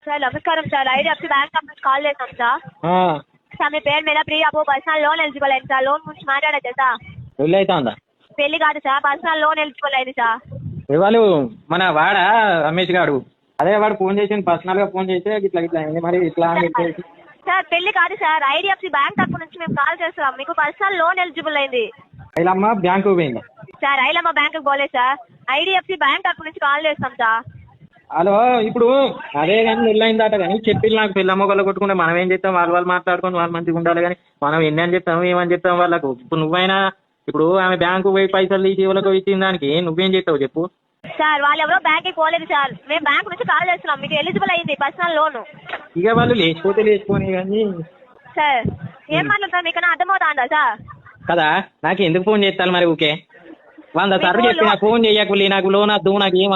Sir నమస్కారం sir, IDFC bank నుంచి call చేస్తాం సార్. సార్ మీ పేరు మీద ప్రీ అప్పు పర్సనల్ లోన్ ఎలిజిబుల్ అయింది సార్. లోన్ గురించి మాట్లాడచ్చా సార్? పెళ్ళి అవుతా ఉందా? పెళ్లి కాదు సార్, పర్సనల్ లోన్ ఎలిజిబుల్ అయింది సార్. ఇవాళ మన వాడా రమేష్ గారు, అదే వాడు ఫోన్ చేసి పర్సనల్ గా ఫోన్ చేసి ఇట్లా ఇట్లా అయింది మరి ఇట్లా అని చెప్పేసి. సార్ పెళ్లి కాదు సార్, ఐడిఎఫ్సి బ్యాంక్ తరపు నుంచి మేము కాల్ చేస్తున్నాం. మీకు పర్సనల్ లోన్ ఎలిజిబుల్ అయింది. ఐలమ్మ బ్యాంకు పోయింది సార్. ఐలమ్మ బ్యాంకుకి పోలేదు సార్, ఐడిఎఫ్సి బ్యాంక్ తరపు నుంచి కాల్ చేస్తాం సార్. హలో, ఇప్పుడు అదే కానీ పెళ్ళయిందట కానీ చెప్పిల్లు నాకు పెళ్ళమ్మ ఒకళ్ళు కొట్టుకుంటే మనం ఏం చెప్తాం? వాళ్ళు మాట్లాడుకొని వాళ్ళు మంచిగా ఉండాలి కానీ మనం ఎన్ని అని చెప్తాం ఏమని చెప్తాం వాళ్ళకు? ఇప్పుడు నువ్వైనా ఇప్పుడు ఆమె బ్యాంకు పోయి పైసలు తీసి ఎవరికి ఇచ్చిన దానికి నువ్వేం చేస్తావు చెప్పు? సార్ వాళ్ళు ఎవరో బ్యాంక్కి పోలేదు సార్, మేము బ్యాంక్ నుంచి కాల్ చేస్తున్నాం. మీకు ఎలిజిబుల్ అయింది పర్సనల్ లోన్. ఇక వాళ్ళు లేచిపోతే లేచిపోని కానీ. సార్ ఏం మాట్లాడతారు మీకు అర్థమవుతుందా సార్? కదా, నాకు ఎందుకు ఫోన్ చేస్తాను మరి? ఓకే 100 సార్లు చెప్పి నాకు ఫోన్ చేయకులే, నాకు లోన్ వద్దు, నాకు ఏం